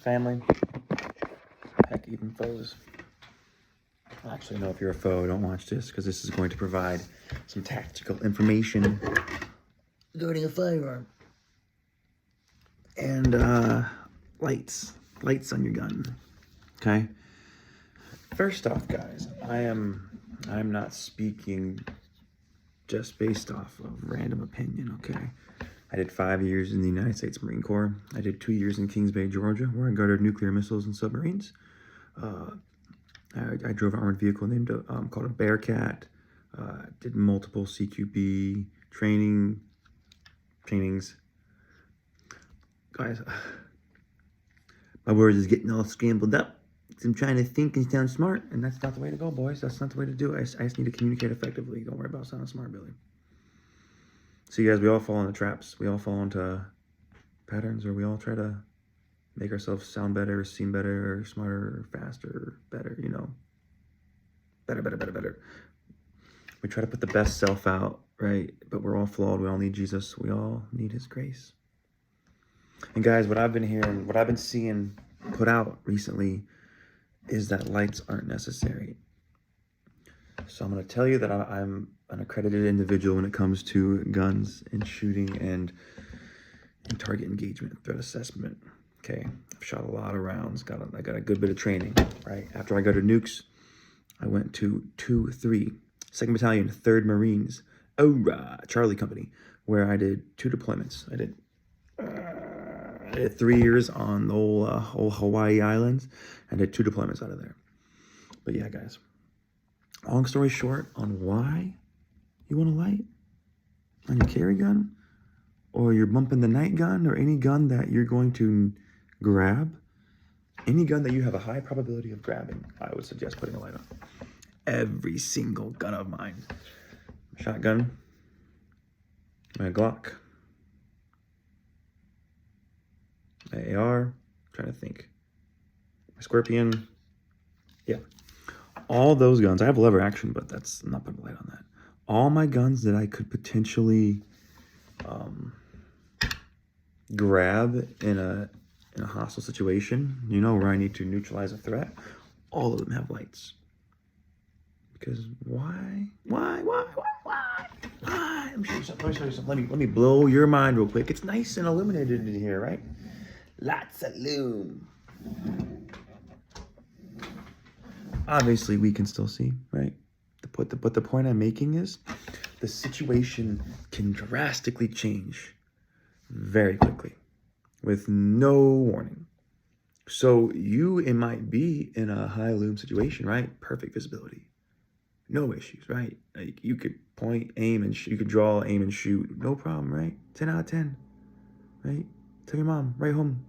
family, heck, even foes. Actually, no, if you're a foe, don't watch this, because this is going to provide some tactical information regarding a firearm. And lights on your gun. Okay. First off, guys, I'm not speaking just based off of random opinion. Okay. I did 5 years in the United States Marine Corps. I did 2 years in Kings Bay, Georgia, where I guarded nuclear missiles and submarines. I drove an armored vehicle named called a Bearcat. Did multiple CQB trainings. Guys, my words is getting all scrambled up. I'm trying to think and sound smart, and that's not the way to go, boys. That's not the way to do it. I just need to communicate effectively. Don't worry about sounding smart, Billy. See, guys, we all fall into traps. We all fall into patterns, or we all try to make ourselves sound better, seem better, or smarter, or faster, or better, you know. Better. We try to put the best self out, right? But we're all flawed. We all need Jesus. We all need his grace. And guys, what I've been hearing, what I've been seeing put out recently is that lights aren't necessary. So I'm going to tell you that I'm an accredited individual when it comes to guns and shooting and target engagement, threat assessment. Okay, I've shot a lot of rounds. I got a good bit of training, right? After I got to nukes, I went to 2-3, 2nd Battalion, 3rd Marines, Charlie Company, where I did 2 deployments. I did 3 years on the whole Hawaii Islands, and did 2 deployments out of there. But yeah, guys, long story short on why you want a light on your carry gun, or your bump in the night gun, or any gun that you're going to grab, any gun that you have a high probability of grabbing, I would suggest putting a light on. Every single gun of mine. Shotgun, my Glock, my AR, trying to think, my Scorpion, yeah. All those guns, I have lever action, but I'm not putting a light on that. All my guns that I could potentially grab in a hostile situation, you know, where I need to neutralize a threat, all of them have lights. Because why? Let me show you something. Let me blow your mind real quick. It's nice and illuminated in here, right? Lots of loom. Obviously, we can still see, right? But the point I'm making is the situation can drastically change very quickly with no warning. So it might be in a high loom situation, right? Perfect visibility. No issues, right? Like you could point, aim, and shoot. You could draw, aim, and shoot. No problem, right? 10 out of 10, right? Tell your mom, right home.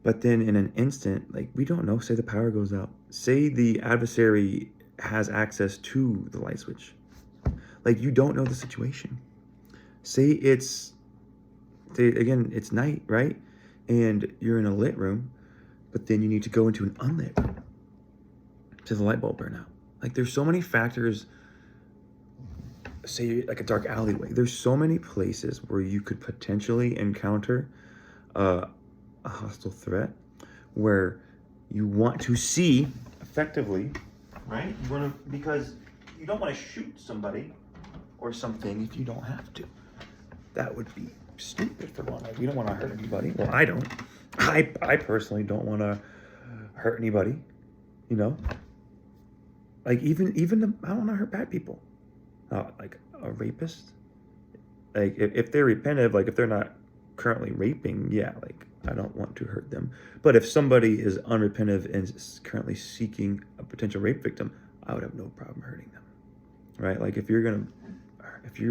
But then in an instant, like we don't know, say the power goes out. Say the adversary has access to the light switch. Like you don't know the situation. Say again, it's night, right? And you're in a lit room, but then you need to go into an unlit room to the light bulb burn out. Like there's so many factors, say like a dark alleyway. There's so many places where you could potentially encounter a hostile threat where you want to see effectively, right? Because you don't want to shoot somebody or something if you don't have to. That would be stupid for one. Like, you don't want to hurt anybody. Well, I don't. I personally don't want to hurt anybody, you know? Like even I don't want to hurt bad people. Like a rapist. Like if they're repentive, like if they're not currently raping, yeah, like I don't want to hurt them. But if somebody is unrepentive and is currently seeking a potential rape victim, I would have no problem hurting them, right? Like if you're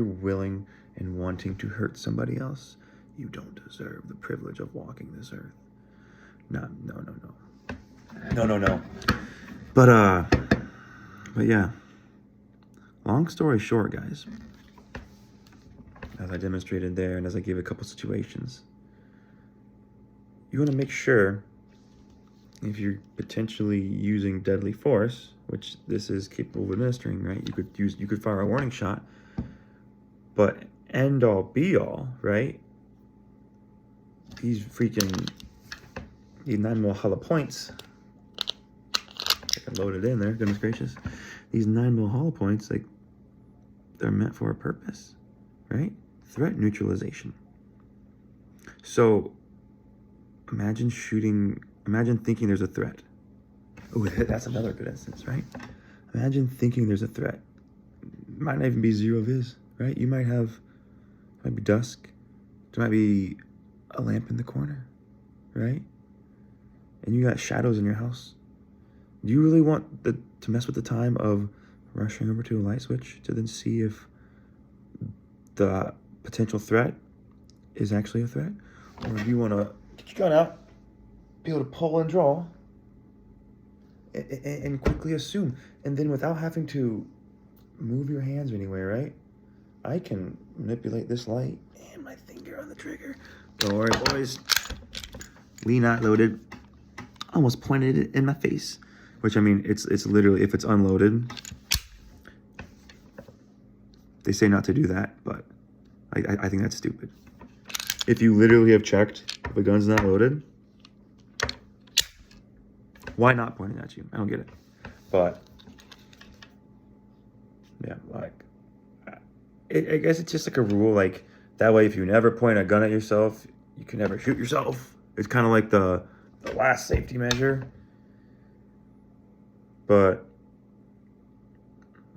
willing and wanting to hurt somebody else, you don't deserve the privilege of walking this earth. No. But yeah, long story short, guys, as I demonstrated there and as I gave a couple situations, you want to make sure if you're potentially using deadly force, which this is capable of administering, right? You could fire a warning shot, but end all be all, right? These freaking these 9mm hollow points, I can load it in there, goodness gracious. These 9mm hollow points, like, they're meant for a purpose, right? Threat neutralization. So imagine thinking there's a threat. Oh, that's another good instance, right? Imagine thinking there's a threat. Might not even be zero vis, right? You might be dusk. There might be a lamp in the corner, right? And you got shadows in your house. Do you really want to mess with the time of rushing over to a light switch to then see if the potential threat is actually a threat? Or do you want to get your gun out, be able to pull and draw, and quickly assume, and then without having to move your hands anywhere, right? I can manipulate this light and my finger on the trigger. Don't worry, boys. We not loaded. Almost pointed it in my face. Which, I mean, it's literally, if it's unloaded, they say not to do that, but I think that's stupid. If you literally have checked if a gun's not loaded, why not point it at you? I don't get it. But, yeah, like, I guess it's just like a rule, like, that way if you never point a gun at yourself, you can never shoot yourself. It's kind of like the last safety measure. But,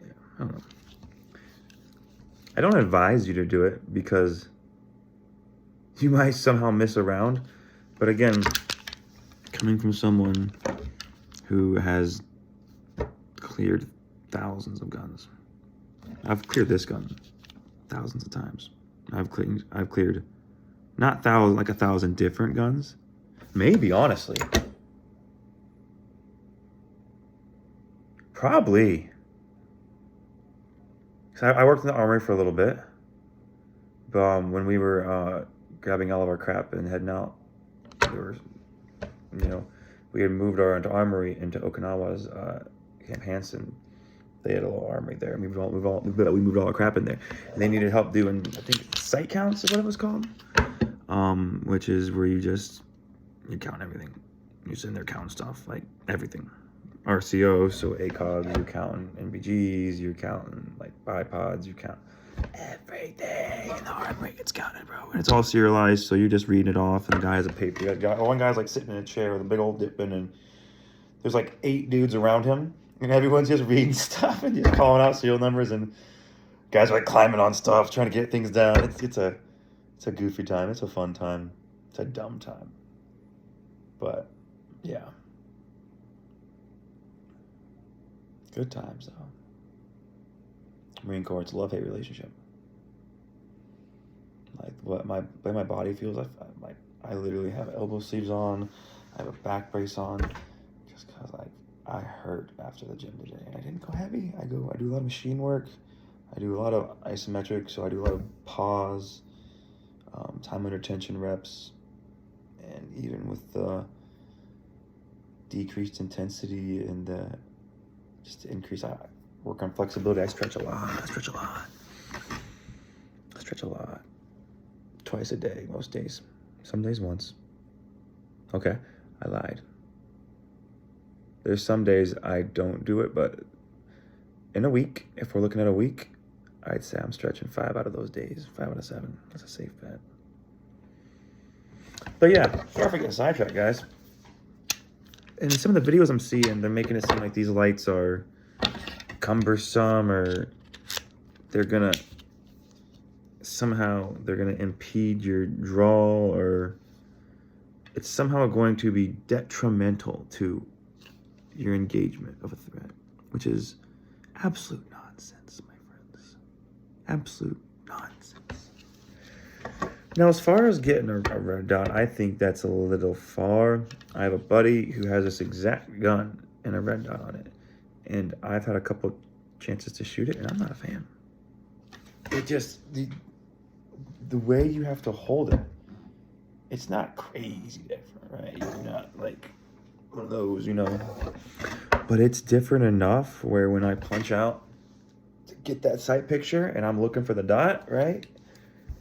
yeah, I don't know. I don't advise you to do it because you might somehow miss a round. But again, coming from someone who has cleared thousands of guns. I've cleared this gun thousands of times. I've cleared not thousands, like 1,000 different guns. Maybe, honestly. Probably. So I worked in the armory for a little bit. But when we were grabbing all of our crap and heading out, we had moved our armory into Okinawa's Camp Hansen. They had a little armory there. We moved all our crap in there. And they needed help doing, I think, sight counts is what it was called. Which is where you count everything. You're sitting there counting stuff, like everything. RCO, so ACOGs, you're counting NVGs, you're counting like bipods, you count everything in the armory gets counted, bro. And it's all serialized, so you're just reading it off, and the guy has a paper. One guy's like sitting in a chair with a big old dip in, and there's like 8 dudes around him, and everyone's just reading stuff and just calling out serial numbers, and guys are like climbing on stuff, trying to get things down. It's a goofy time. It's a fun time. It's a dumb time. But yeah. Good times, though. Marine Corps, it's a love-hate relationship. Like, the way my body feels, I literally have elbow sleeves on, I have a back brace on, just because, like, I hurt after the gym today. And I didn't go heavy. I do a lot of machine work. I do a lot of isometric, so I do a lot of pause, time under tension reps, and even with the decreased intensity and the just to increase, I work on flexibility. I stretch a lot. Twice a day, most days. Some days once. Okay, I lied. There's some days I don't do it, but in a week, if we're looking at a week, I'd say I'm stretching 5 out of those days. 5 out of 7. That's a safe bet. But yeah, sorry for getting sidetracked, guys. And some of the videos I'm seeing, they're making it seem like these lights are cumbersome, or they're gonna impede your draw, or it's somehow going to be detrimental to your engagement of a threat, which is absolute nonsense, my friends. Absolute nonsense. Now, as far as getting a red dot, I think that's a little far. I have a buddy who has this exact gun and a red dot on it. And I've had a couple chances to shoot it, and I'm not a fan. It just, the way you have to hold it, it's not crazy different, right? You're not like one of those, But it's different enough where when I punch out to get that sight picture and I'm looking for the dot, right?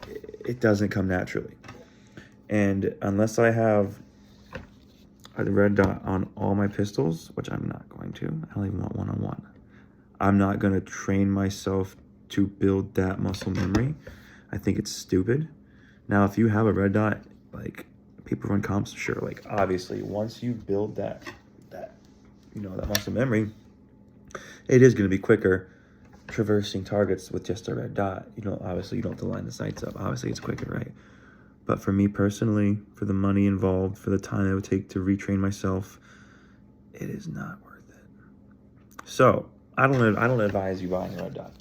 It doesn't come naturally. And unless I have the red dot on all my pistols, which I'm not going to. I don't even want one-on-one. I'm not going to train myself to build that muscle memory. I think it's stupid. Now, if you have a red dot, like people run comps, sure. Like obviously, once you build that muscle memory, it is going to be quicker traversing targets with just a red dot. Obviously you don't have to line the sights up. Obviously it's quicker, right? But for me personally, for the money involved, for the time it would take to retrain myself, it is not worth it. So I don't advise you buying a red dot.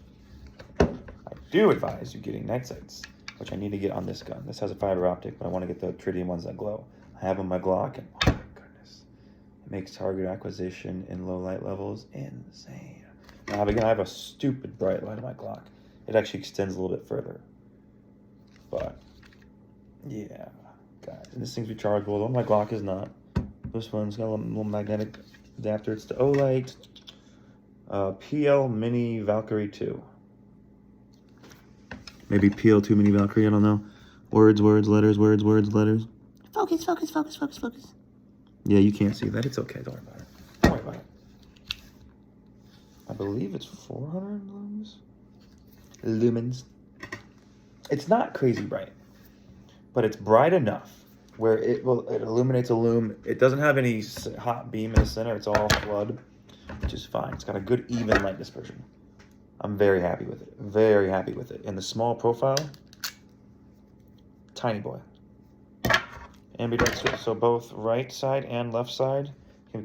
I do advise you getting night sights, which I need to get on this gun. This has a fiber optic, but I want to get the tritium ones that glow. I have on my Glock, and oh my goodness, it makes target acquisition in low light levels insane. Now again, I have a stupid bright light on my Glock. It actually extends a little bit further, but yeah, guys, and this thing's rechargeable. Though my Glock is not. This one's got a little magnetic adapter. It's the Olight PL Mini Valkyrie 2. Maybe PL2 Mini Valkyrie, I don't know. Words, letters, words, letters. Focus. Yeah, you can't see that. It's okay. Don't worry about it. I believe it's 400 lumens. It's not crazy bright, but it's bright enough where it illuminates a lume. It doesn't have any hot beam in the center. It's all flood, which is fine. It's got a good even light dispersion. I'm very happy with it. Very happy with it. And the small profile, tiny boy. Ambidextrous, so both right side and left side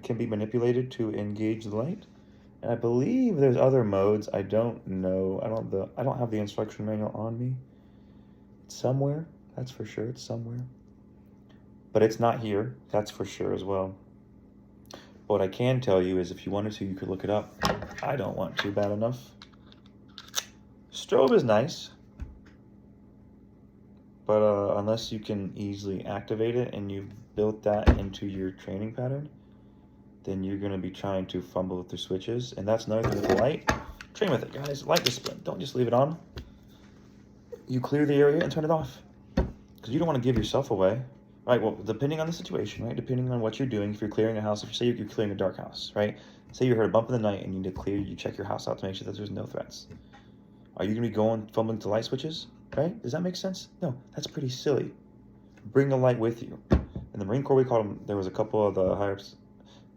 can be manipulated to engage the light. And I believe there's other modes. I don't know. I don't have the instruction manual on me. It's somewhere. That's for sure. It's somewhere. But it's not here. That's for sure as well. What I can tell you is if you wanted to, you could look it up. I don't want to bad enough. Strobe is nice. But unless you can easily activate it and you've built that into your training pattern, then you're going to be trying to fumble through switches. And that's another thing with the light. Train with it, guys. Light discipline. Don't just leave it on. You clear the area and turn it off. Because you don't want to give yourself away. Right, well, depending on the situation, right? Depending on what you're doing, if you're clearing a house, if you say you're clearing a dark house, right? Say you heard a bump in the night and you need to clear, you check your house out to make sure that there's no threats. Are you going to be going fumbling to light switches? Right? Does that make sense? No, that's pretty silly. Bring a light with you. In the Marine Corps, we called them, there was a couple of the higher-ups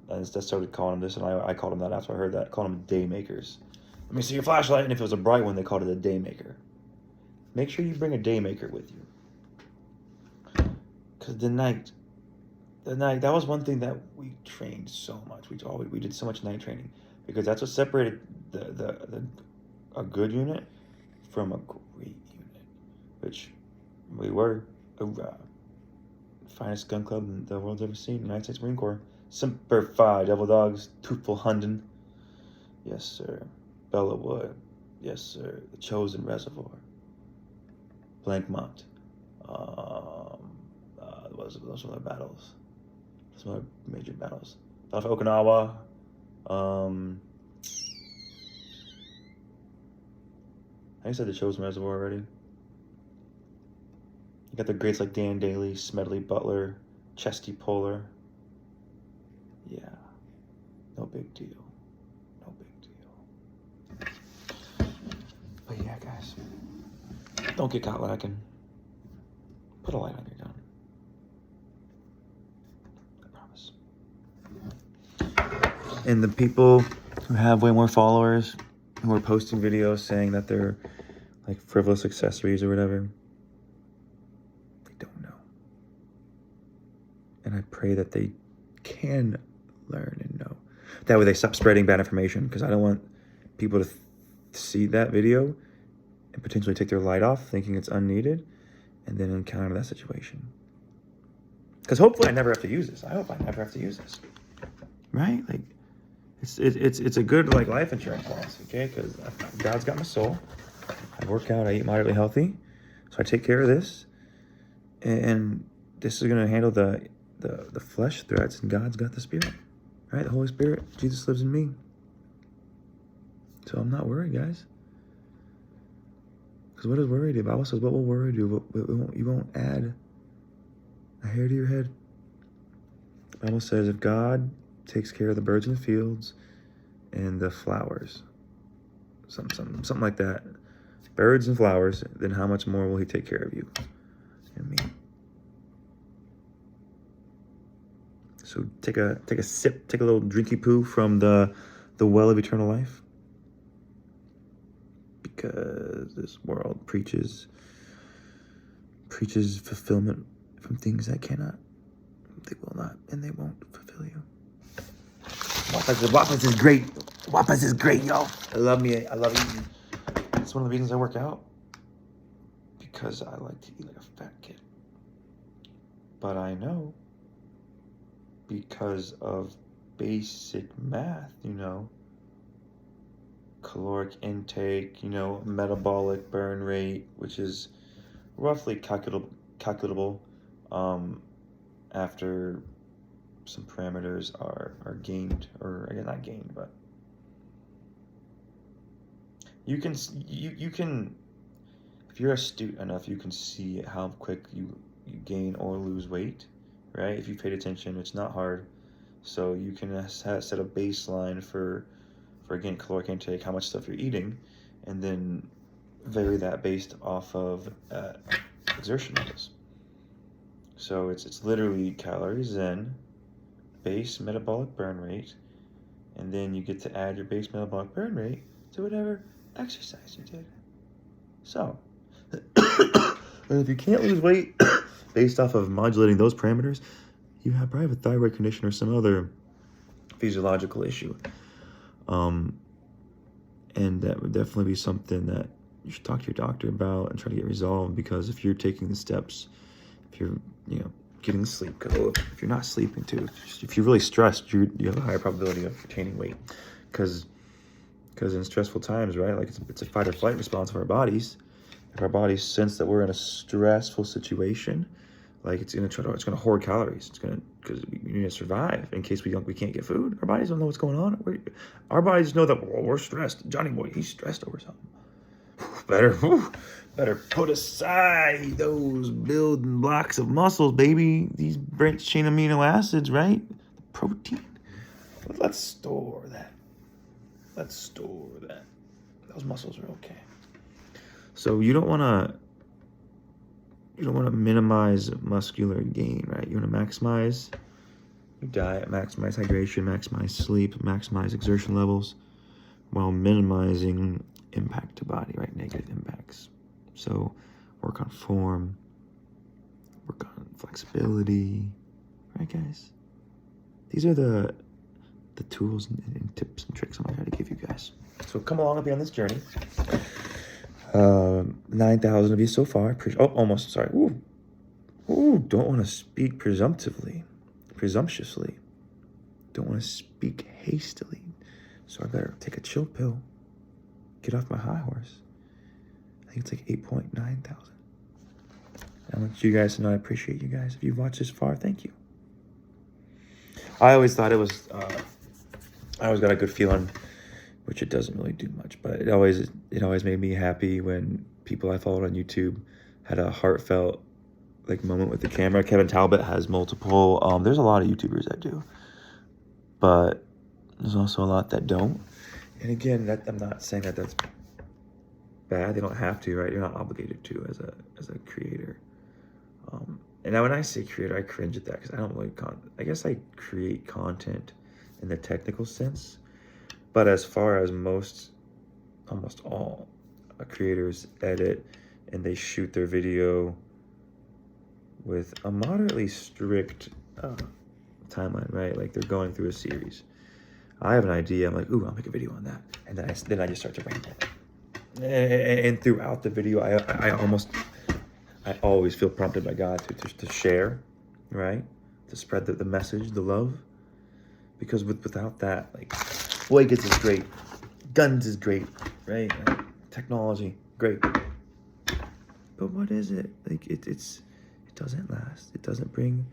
that started calling them this, and I called them that after I heard that. Called them day makers. Let me see your flashlight, and if it was a bright one, they called it a day maker. Make sure you bring a day maker with you. Because the night, that was one thing that we trained so much. We did so much night training because that's what separated a good unit from a great unit, which we were finest gun club the world's ever seen, United States Marine Corps. Semper Fi, Devil Dogs, Toothful Hunden. Yes, sir. Bella Wood. Yes, sir. The Chosen Reservoir. Blankmont. Those were the battles. Some other major battles. Battle for Okinawa. I said the Chosen Reservoir already. You got the greats like Dan Daly, Smedley Butler, Chesty Polar. Yeah. No big deal. No big deal. But yeah, guys. Don't get caught lacking. Put a light on your gun. And the people who have way more followers, who are posting videos saying that they're like frivolous accessories or whatever, they don't know. And I pray that they can learn and know. That way they stop spreading bad information, because I don't want people to see that video and potentially take their light off thinking it's unneeded and then encounter that situation. Because hopefully I never have to use this. I hope I never have to use this. Right? Like, it's a good like life insurance policy, okay? Because God's got my soul. I work out, I eat moderately healthy, so I take care of this, and this is gonna handle the flesh threats, and God's got the spirit, right? The Holy Spirit, Jesus lives in me, so I'm not worried, guys. Because what does worry do? The Bible says, what will worry do? You won't add a hair to your head. The Bible says if God takes care of the birds in the fields and the flowers, something like that, birds and flowers, then how much more will he take care of you and me? So take a sip, take a little drinky poo from the well of eternal life. Because this world preaches fulfillment from things that cannot, they will not, and they won't fulfill you. Wapas is great. Wapas is great, y'all. I love eating. It's one of the reasons I work out. Because I like to eat like a fat kid. But I know, because of basic math, caloric intake, metabolic burn rate, which is roughly calculable after some parameters are gained, or again, not gained, but you can, if you're astute enough, you can see how quick you gain or lose weight, right? If you paid attention, it's not hard. So you can set a baseline for again, caloric intake, how much stuff you're eating, and then vary that based off of exertion levels. So it's literally calories in, base metabolic burn rate, and then you get to add your base metabolic burn rate to whatever exercise you did. So, if you can't lose weight based off of modulating those parameters, you probably have a thyroid condition or some other physiological issue. And that would definitely be something that you should talk to your doctor about and try to get resolved, because if you're taking the steps, if you're, getting sleep, if you're not sleeping too, if you're really stressed, you have a higher probability of retaining weight, because in stressful times, right, like it's a fight or flight response of our bodies. If our bodies sense that we're in a stressful situation, like it's gonna hoard calories. Because we need to survive in case we can't get food. Our bodies don't know what's going on. Our bodies know that we're stressed. Johnny boy, he's stressed over something. Better put aside those building blocks of muscles, baby. These branched chain amino acids, right? The protein. Let's store that. Those muscles are okay. So you don't want to minimize muscular gain, right? You want to maximize your diet, maximize hydration, maximize sleep, maximize exertion levels, while minimizing impact to body, right? Negative impacts. So work on form, work on flexibility, right, guys? These are the tools and tips and tricks I'm going to try to give you guys. So come along with me on this journey. 9,000 of you so far. Almost, sorry. Don't want to speak presumptuously. Don't want to speak hastily. So I better take a chill pill. Get off my high horse. I think it's like 8,900. I want you guys to know I appreciate you guys. If you've watched this far, thank you. I always thought it was, I always got a good feeling, which it doesn't really do much, but it always made me happy when people I followed on YouTube had a heartfelt moment with the camera. Kevin Talbot has multiple. There's a lot of YouTubers that do, but there's also a lot that don't. And again, I'm not saying that that's bad. They don't have to, right? You're not obligated to as a creator. And now when I say creator, I cringe at that because I don't really I guess I create content in the technical sense. But as far as almost all creators edit and they shoot their video with a moderately strict timeline, right? Like they're going through a series. I have an idea. I'm like, ooh, I'll make a video on that. And then I just start to ramble. And throughout the video, I always feel prompted by God to share, right? To spread the message, the love. Because without that, boy gets is great. Guns is great, right? Technology, great. But what is it? It doesn't last. It doesn't bring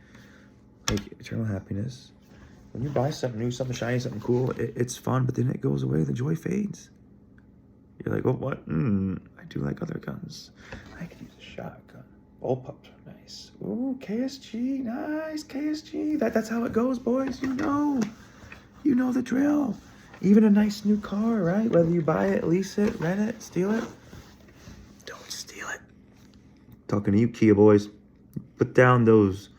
eternal happiness. When you buy something new, something shiny, something cool, it's fun, but then it goes away. The joy fades. You're like, oh, what? I do like other guns. I could use a shotgun. Bullpups are nice. Nice. Ooh, KSG. Nice, KSG. That's how it goes, boys. You know the drill. Even a nice new car, right? Whether you buy it, lease it, rent it, steal it. Don't steal it. Talking to you, Kia boys. Put down those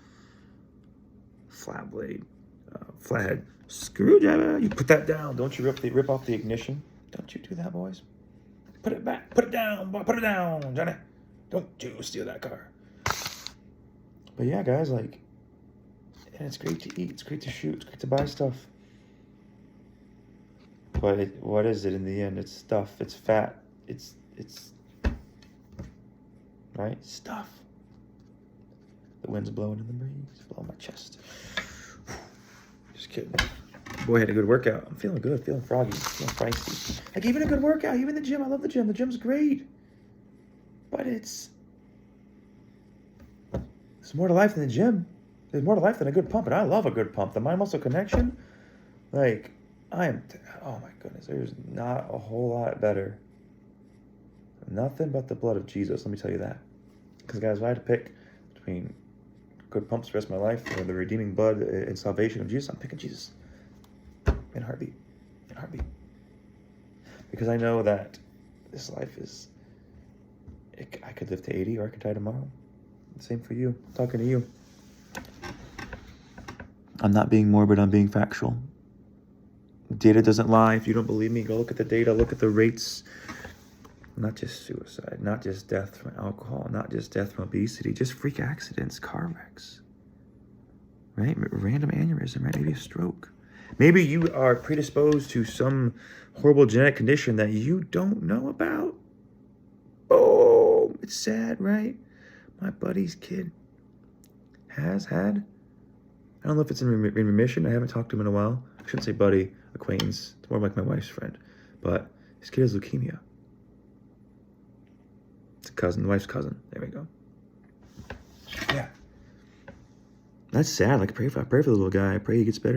flat blade, flathead screwdriver. You put that down. Don't you rip off the ignition. Don't you do that, boys. Put it back. Put it down, boy. Put it down, Johnny. Don't you steal that car. But yeah, guys, like, and it's great to eat. It's great to shoot. It's great to buy stuff. But what is it in the end? It's stuff. It's fat. It's right? Stuff. The wind's blowing in the breeze. Blowing my chest. Just kidding. Boy, had a good workout. I'm feeling good. Feeling froggy. Feeling feisty. Like, even a good workout. Even the gym. I love the gym. The gym's great. But there's more to life than the gym. There's more to life than a good pump. And I love a good pump. The mind-muscle connection. Like, oh my goodness. There's not a whole lot better. Nothing but the blood of Jesus. Let me tell you that. Because, guys, if I had to pick between good pumps for the rest of my life or the redeeming blood and salvation of Jesus, I'm picking Jesus. In a heartbeat. In a heartbeat. Because I know that this life is... I could live to 80 or I could die tomorrow. Same for you. I'm talking to you. I'm not being morbid. I'm being factual. Data doesn't lie. If you don't believe me, go look at the data. Look at the rates. Not just suicide. Not just death from alcohol. Not just death from obesity. Just freak accidents. Car wrecks. Right? Random aneurysm. Right? Maybe a stroke. Maybe you are predisposed to some horrible genetic condition that you don't know about. Oh, it's sad, right? My buddy's kid has had. I don't know if it's in remission. I haven't talked to him in a while. I shouldn't say buddy, acquaintance. It's more like my wife's friend. But his kid has leukemia. It's a cousin, the wife's cousin. There we go. Yeah. That's sad. Like, I pray for the little guy. I pray he gets better.